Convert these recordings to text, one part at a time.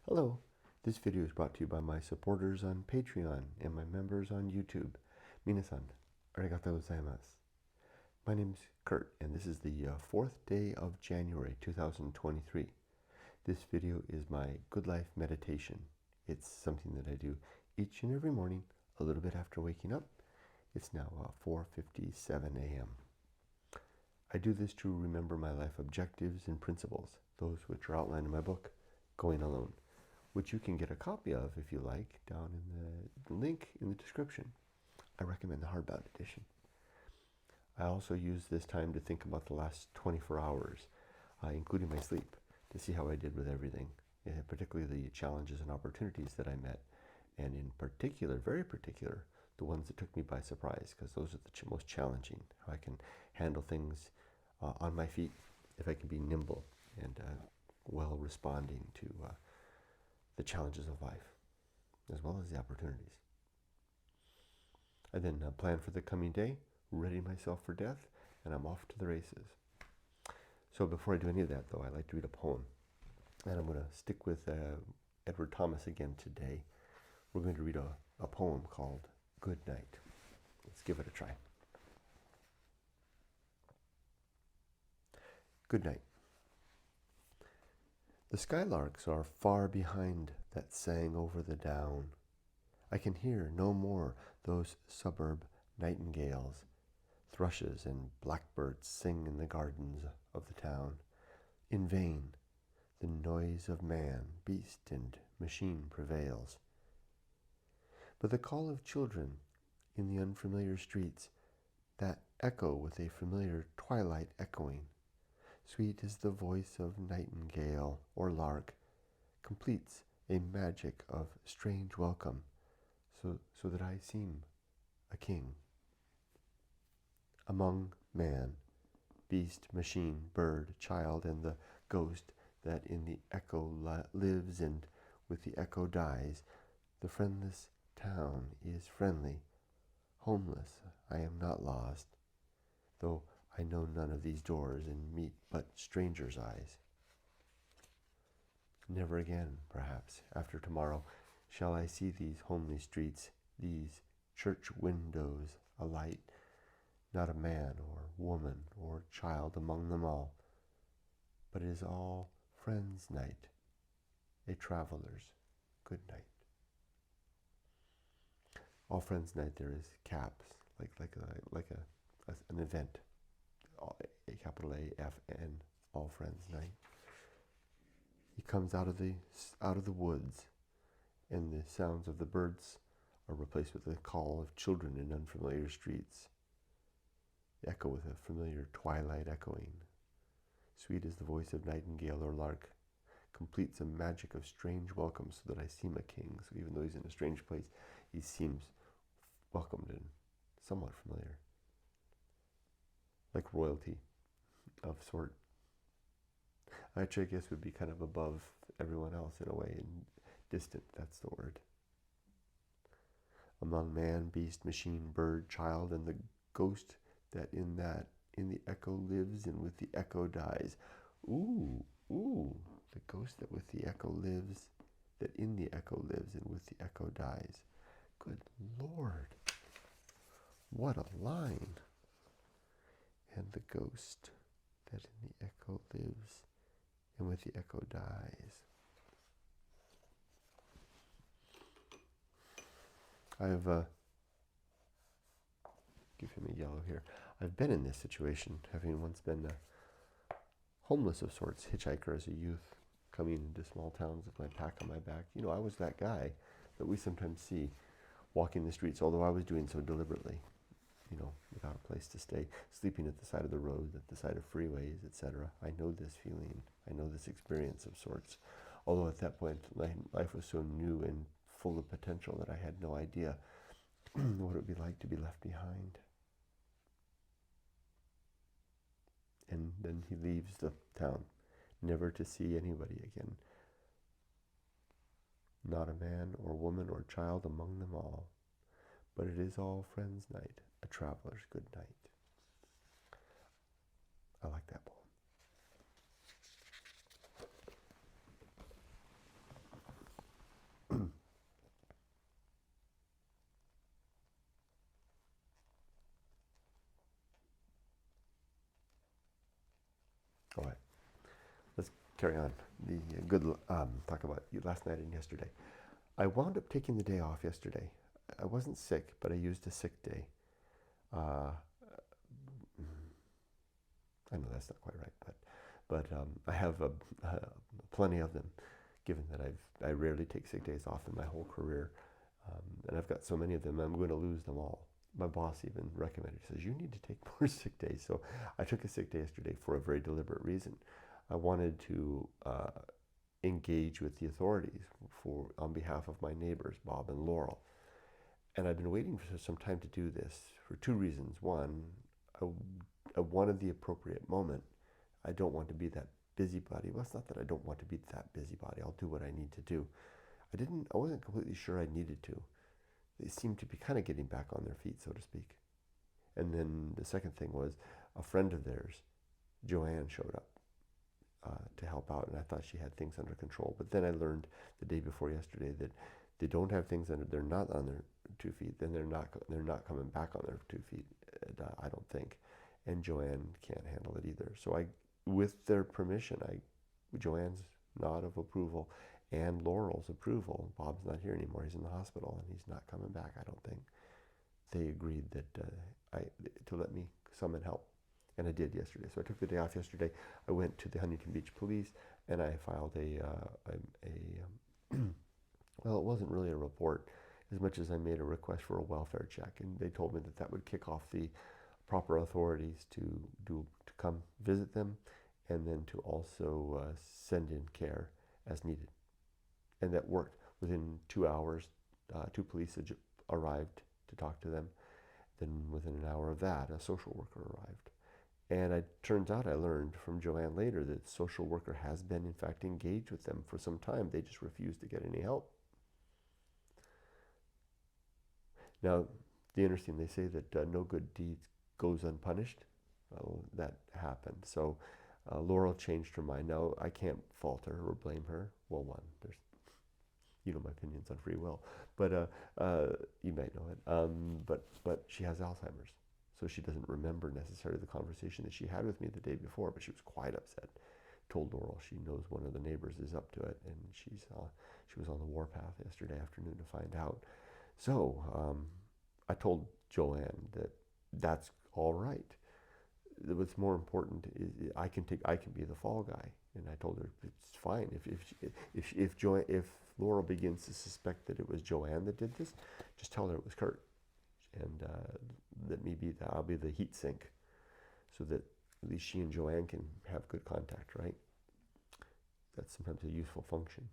Hello, this video is brought to you by my supporters on Patreon and my members on YouTube. Minasan, arigatou gozaimasu. My name's Kurt, and this is the 4th day of January 2023. This video is my Good Life meditation. It's something that I do each and every morning, a little bit after waking up. It's now 4:57 a.m. I do this to remember my life objectives and principles, those which are outlined in my book, Going Alone, which you can get a copy of if you like down in the link in the description. I recommend the hardbound edition. I also use this time to think about the last 24 hours, including my sleep, to see how I did with everything, particularly the challenges and opportunities that I met, and in particular, very particular, the ones that took me by surprise, because those are the most challenging, how I can handle things on my feet, if I can be nimble and well responding to the challenges of life, as well as the opportunities. I then plan for the coming day, ready myself for death, and I'm off to the races. So before I do any of that, though, I like to read a poem. And I'm going to stick with Edward Thomas again today. We're going to read a poem called Good Night. Let's give it a try. Good night. The skylarks are far behind that sang over the down. I can hear no more those suburb nightingales. Thrushes and blackbirds sing in the gardens of the town. In vain, the noise of man, beast, and machine prevails. But the call of children in the unfamiliar streets, that echo with a familiar twilight echoing, sweet as the voice of nightingale or lark, completes a magic of strange welcome, so that I seem a king. Among man, beast, machine, bird, child, and the ghost that in the echo lives and with the echo dies, the friendless town is friendly. Homeless, I am not lost, though I know none of these doors and meet but strangers' eyes. Never again, perhaps, after tomorrow, shall I see these homely streets, these church windows alight, not a man or woman or child among them all, but it is all friends' night, a traveler's good night. All friends' night, there is caps, like an event, a capital A-F-N, all friends' night. He comes out of the woods, and the sounds of the birds are replaced with the call of children in unfamiliar streets. The echo with a familiar twilight echoing. Sweet as the voice of nightingale or lark, completes a magic of strange welcome, so that I seem a king. So even though he's in a strange place, he seems welcomed and somewhat familiar, like royalty of sort, which I guess would be kind of above everyone else in a way, and distant, that's the word. Among man, beast, machine, bird, child, and the ghost that in the echo lives and with the echo dies. Ooh, the ghost that with the echo lives, that in the echo lives and with the echo dies. Good Lord, what a line. And the ghost that in the echo lives and with the echo dies. I've give him a yellow here. I've been in this situation, having once been homeless of sorts, hitchhiker as a youth, coming into small towns with my pack on my back. You know, I was that guy that we sometimes see walking the streets, although I was doing so deliberately, you know, without a place to stay, sleeping at the side of the road, at the side of freeways, etc. I know this feeling. I know this experience of sorts. Although at that point, life was so new and full of potential that I had no idea what it would be like to be left behind. And then he leaves the town, never to see anybody again. Not a man or woman or child among them all. But it is all friends' night, a traveler's good night. I like that poem. All right, let's carry on. The good talk about you last night and yesterday. I wound up taking the day off yesterday. I wasn't sick, but I used a sick day. Uh, I know that's not quite right, but I have plenty of them, given that I rarely take sick days off in my whole career, and I've got so many of them. I'm going to lose them all. My boss even recommended. He says you need to take more sick days. So I took a sick day yesterday for a very deliberate reason. I wanted to engage with the authorities on behalf of my neighbors, Bob and Laurel. And I've been waiting for some time to do this for two reasons. One, I wanted the appropriate moment. I don't want to be that busybody. Well, it's not that I don't want to be that busybody. I'll do what I need to do. I wasn't completely sure I needed to. They seemed to be kind of getting back on their feet, so to speak. And then the second thing was a friend of theirs, Joanne, showed up to help out, and I thought she had things under control. But then I learned the day before yesterday that they don't have things they're not on their 2 feet, then they're not coming back on their 2 feet, I don't think. And Joanne can't handle it either. So with their permission, Joanne's nod of approval and Laurel's approval, Bob's not here anymore, he's in the hospital and he's not coming back, I don't think. They agreed that to let me summon help. And I did yesterday. So I took the day off yesterday. I went to the Huntington Beach Police and I filed well, it wasn't really a report as much as I made a request for a welfare check. And they told me that would kick off the proper authorities to come visit them and then to also send in care as needed. And that worked. Within 2 hours, 2 police arrived to talk to them. Then within an hour of that, a social worker arrived. And it turns out I learned from Joanne later that social worker has been, in fact, engaged with them for some time. They just refused to get any help. Now, the interesting, they say that no good deed goes unpunished. Well, that happened. So Laurel changed her mind. Now, I can't fault her or blame her. Well, one, my opinions on free will, but you might know it. But she has Alzheimer's. So she doesn't remember necessarily the conversation that she had with me the day before, but she was quite upset. Told Laurel she knows one of the neighbors is up to it, and she was on the warpath yesterday afternoon to find out. So I told Joanne that that's all right. What's more important is I can be the fall guy, and I told her it's fine if Laurel begins to suspect that it was Joanne that did this, just tell her it was Kurt. And I'll be the heat sink, so that at least she and Joanne can have good contact, right? That's sometimes a useful function.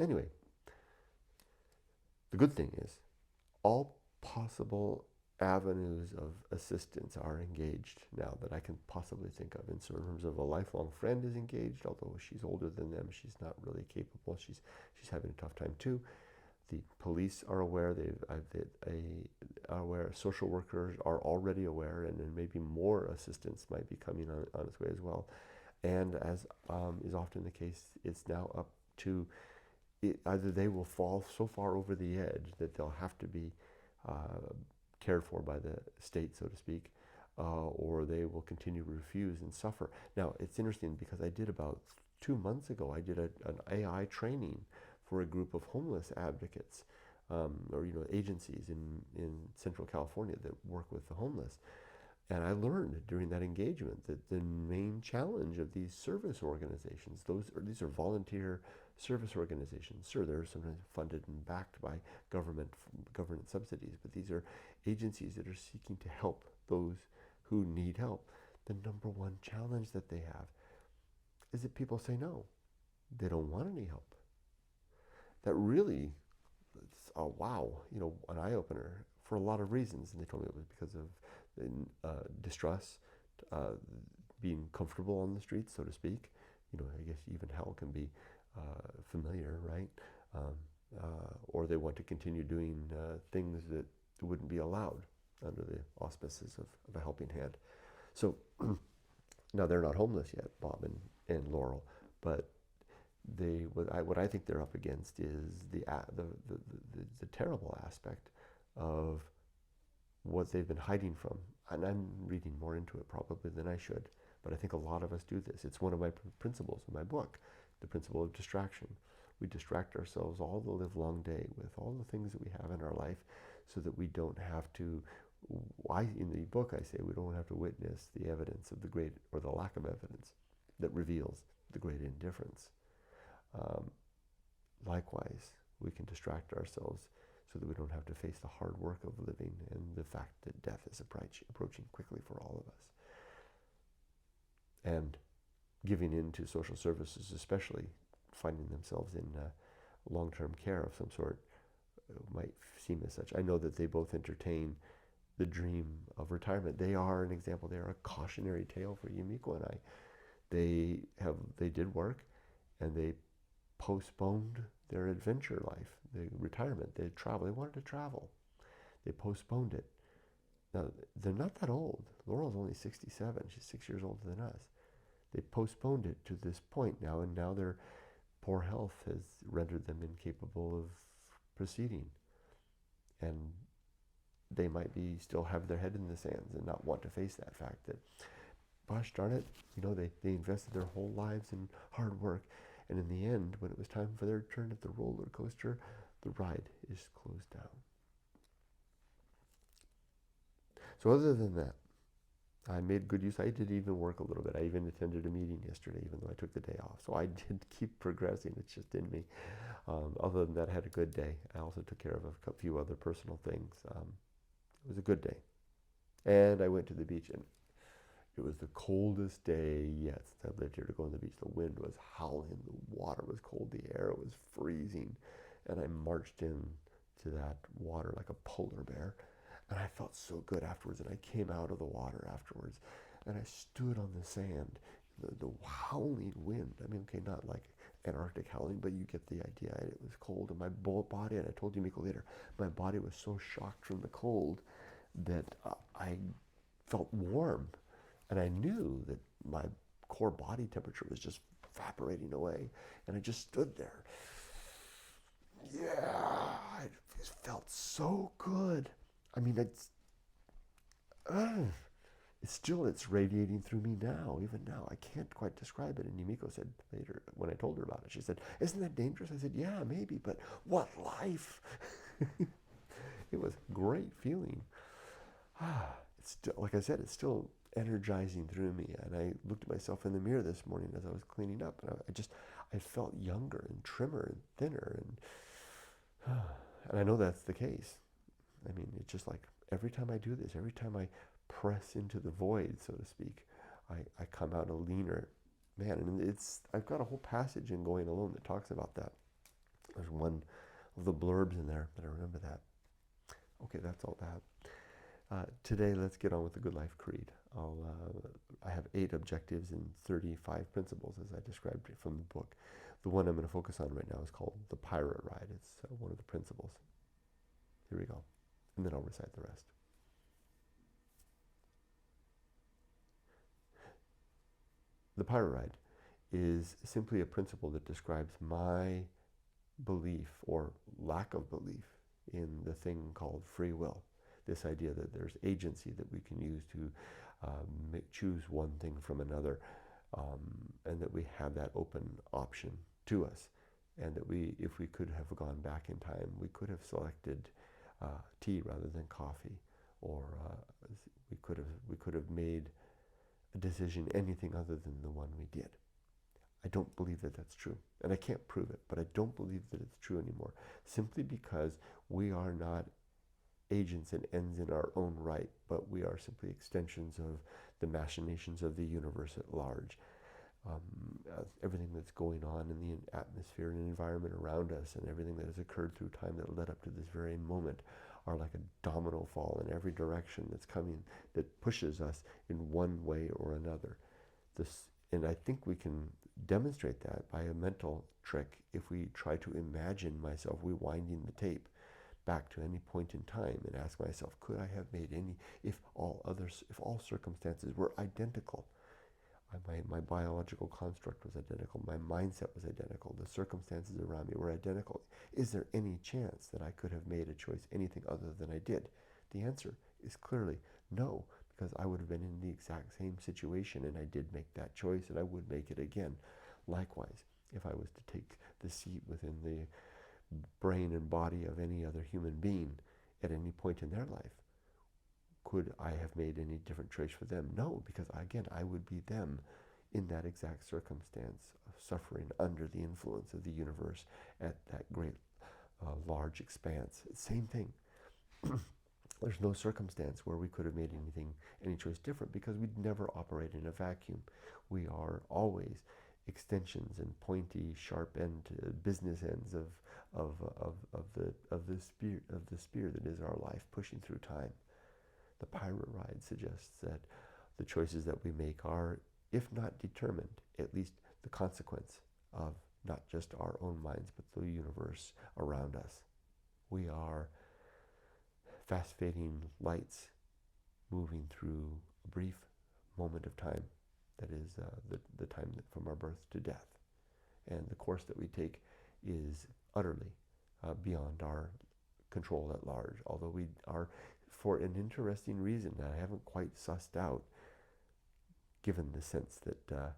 Anyway, the good thing is all possible avenues of assistance are engaged now that I can possibly think of. In terms of a lifelong friend is engaged, although she's older than them, she's not really capable. She's having a tough time too. The police are aware. Are aware. Social workers are already aware, and then maybe more assistance might be coming on its way as well. And as is often the case, it's now up to either they will fall so far over the edge that they'll have to be cared for by the state, so to speak, or they will continue to refuse and suffer. Now, it's interesting because I did about 2 months ago, I did an AI training for a group of homeless advocates, or agencies in Central California that work with the homeless. And I learned during that engagement that the main challenge of these service organizations, these are volunteer service organizations. Sure, they're sometimes funded and backed by government subsidies, but these are agencies that are seeking to help those who need help. The number one challenge that they have is that people say no. They don't want any help. That really, an eye-opener for a lot of reasons. And they told me it was because of distrust, being comfortable on the streets, so to speak. I guess even hell can be familiar, right? Or they want to continue doing things that wouldn't be allowed under the auspices of a helping hand. So now they're not homeless yet, Bob and Laurel, but what I think they're up against is the terrible aspect of what they've been hiding from. And I'm reading more into it probably than I should, but I think a lot of us do this. It's one of my principles in my book, the principle of distraction. We distract ourselves all the livelong day with all the things that we have in our life so that we don't have to, in the book I say, we don't have to witness the evidence of the great, or the lack of evidence that reveals the great indifference. Likewise, we can distract ourselves so that we don't have to face the hard work of living and the fact that death is approaching quickly for all of us. And giving in to social services, especially finding themselves in long-term care of some sort, might seem as such. I know that they both entertain the dream of retirement. They are an example. They are a cautionary tale for Yumiko and I. They did work, and they postponed their adventure life, the retirement. They wanted to travel. They postponed it. Now, they're not that old. Laurel's only 67. She's 6 years older than us. They postponed it to this point now, and now their poor health has rendered them incapable of proceeding. And they might still have their head in the sands and not want to face that fact that, gosh darn it, they invested their whole lives in hard work, and in the end, when it was time for their turn at the roller coaster, the ride is closed down. So other than that, I made good use. I did even work a little bit. I even attended a meeting yesterday, even though I took the day off. So I did keep progressing. It's just in me. Other than that, I had a good day. I also took care of a few other personal things. It was a good day. And I went to the beach, and it was the coldest day yet since I've lived here to go on the beach. The wind was howling. The water was cold. The air was freezing. And I marched in to that water like a polar bear. And I felt so good afterwards. And I came out of the water afterwards. And I stood on the sand. The howling wind. I mean, okay, not like Antarctic howling, but you get the idea. It was cold. And my body, and I told you, Miko, later, my body was so shocked from the cold that I felt warm. And I knew that my core body temperature was just evaporating away. And I just stood there. Yeah, it felt so good. I mean, it's radiating through me now, even now. I can't quite describe it. And Yumiko said later, when I told her about it, she said, "Isn't that dangerous?" I said, "Yeah, maybe, but what life?" It was a great feeling. It's still, like I said, it's still energizing through me. And I looked at myself in the mirror this morning as I was cleaning up, and I felt younger and trimmer and thinner, and I know that's the case. I mean, it's just like every time I do this, every time I press into the void, so to speak, I come out a leaner man. And I've got a whole passage in Going Alone that talks about that. There's one of the blurbs in there, but I remember that. Okay, that's all that. Today, let's get on with the Good Life Creed. I have 8 objectives and 35 principles, as I described from the book. The one I'm going to focus on right now is called the Pirate Ride. It's one of the principles. Here we go. And then I'll recite the rest. The Pirate Ride is simply a principle that describes my belief or lack of belief in the thing called free will. This idea that there's agency that we can use to choose one thing from another, and that we have that open option to us, and that if we could have gone back in time, we could have selected tea rather than coffee, or we could have made a decision anything other than the one we did. I don't believe that that's true, and I can't prove it, but I don't believe that it's true anymore, simply because we are not agents and ends in our own right, but we are simply extensions of the machinations of the universe at large. Everything that's going on in the atmosphere and environment around us, and everything that has occurred through time that led up to this very moment, are like a domino fall in every direction that's coming, that pushes us in one way or another. And I think we can demonstrate that by a mental trick if we try to imagine myself rewinding the tape back to any point in time and ask myself, could I have made if all circumstances were identical? My biological construct was identical, my mindset was identical, the circumstances around me were identical. Is there any chance that I could have made a choice anything other than I did? The answer is clearly no, because I would have been in the exact same situation, and I did make that choice, and I would make it again. Likewise, if I was to take the seat within the brain and body of any other human being at any point in their life, could I have made any different choice for them? No, because again, I would be them in that exact circumstance of suffering under the influence of the universe at that great large expanse. Same thing. There's no circumstance where we could have made any choice different, because we'd never operate in a vacuum. We are always extensions and pointy, sharp end business ends of the spear that is our life, pushing through time. The pirate ride suggests that the choices that we make are, if not determined, at least the consequence of not just our own minds, but the universe around us. We are fast-fading lights moving through a brief moment of time that is the time from our birth to death. And the course that we take is utterly beyond our control at large, although we are, for an interesting reason that I haven't quite sussed out, given the sense that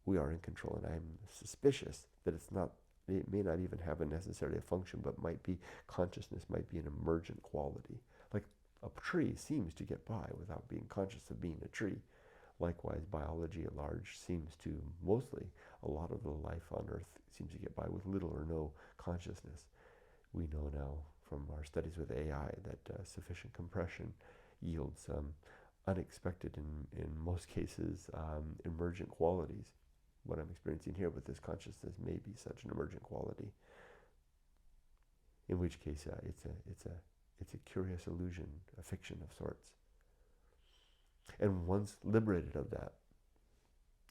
we are in control. And I'm suspicious that it may not even have necessarily a function, but might be consciousness, might be an emergent quality. Like a tree seems to get by without being conscious of being a tree. Likewise, biology at large seems to, mostly, a lot of the life on Earth seems to get by with little or no consciousness. We know now from our studies with AI that sufficient compression yields unexpected, in most cases, emergent qualities. What I'm experiencing here with this consciousness may be such an emergent quality, in which case it's a curious illusion, a fiction of sorts. And once liberated of that,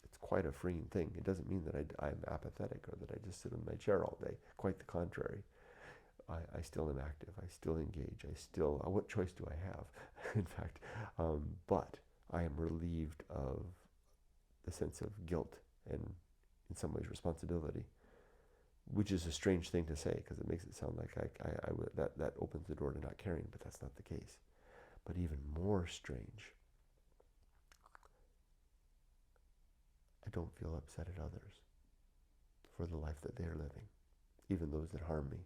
it's quite a freeing thing. It doesn't mean that I'm apathetic or that I just sit in my chair all day. Quite the contrary. I still am active. I still engage. What choice do I have? In fact, but I am relieved of the sense of guilt and, in some ways, responsibility, which is a strange thing to say, because it makes it sound like that opens the door to not caring, but that's not the case. But even more strange, I don't feel upset at others for the life that they're living, even those that harm me,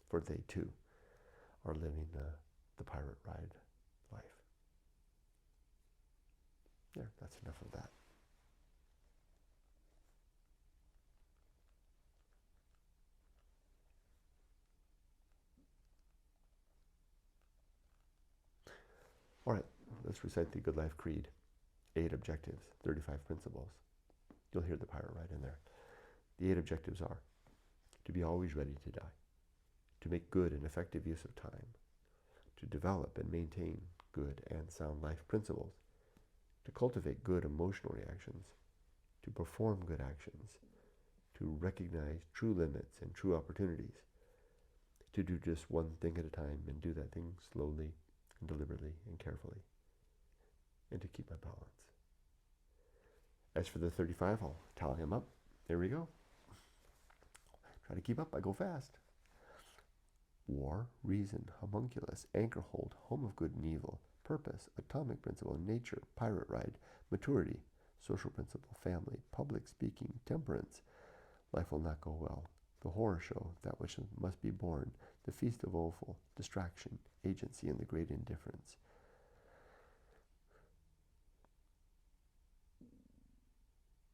for they too are living the pirate ride life. There, that's enough of that. All right, let's recite the Good Life Creed. 8 objectives, 35 principles. You'll hear the pirate ride in there. The 8 objectives are: to be always ready to die, to make good and effective use of time, to develop and maintain good and sound life principles, to cultivate good emotional reactions, to perform good actions, to recognize true limits and true opportunities, to do just one thing at a time and do that thing slowly and deliberately and carefully, and to keep my balance. As for the 35, I'll tally them up. There we go. Try to keep up, I go fast. War, reason, homunculus, anchor hold, home of good and evil, purpose, atomic principle, nature, pirate ride, maturity, social principle, family, public speaking, temperance, life will not go well, the horror show, that which must be born, the feast of offal, distraction, agency, and the great indifference.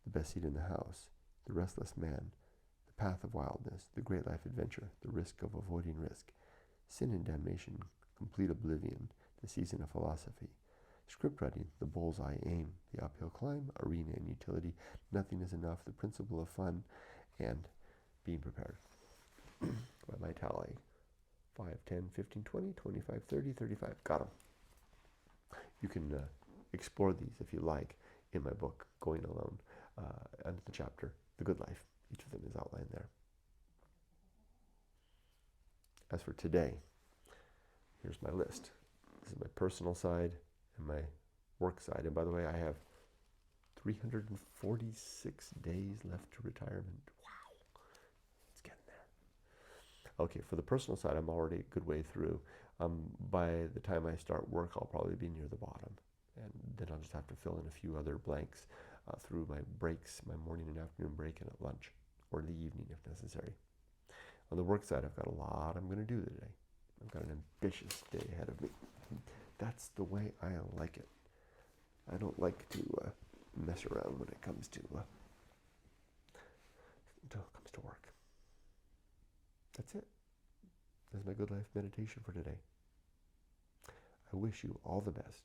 The best seat in the house, the restless man, the path of wildness, the great life adventure, the risk of avoiding risk, sin and damnation, complete oblivion, the season of philosophy, script writing, the bullseye aim, the uphill climb, arena and utility, nothing is enough, the principle of fun, and being prepared. By my tally, 5, 10, 15, 20, 25, 30, 35. Got them. You can explore these if you like in my book, Going Alone, under the chapter, The Good Life. Each of them is outlined there. As for today, here's my list. This is my personal side and my work side. And by the way, I have 346 days left to retirement. Wow, it's getting there. Okay, for the personal side, I'm already a good way through By the time I start work, I'll probably be near the bottom. And then I'll just have to fill in a few other blanks through my breaks, my morning and afternoon break, and at lunch, or the evening if necessary. On the work side, I've got a lot I'm going to do today. I've got an ambitious day ahead of me. That's the way I like it. I don't like to mess around when it comes to work. That's it. That's my good life meditation for today. I wish you all the best.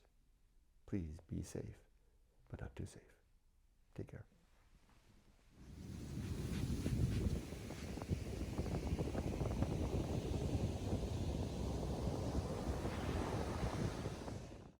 Please be safe, but not too safe. Take care.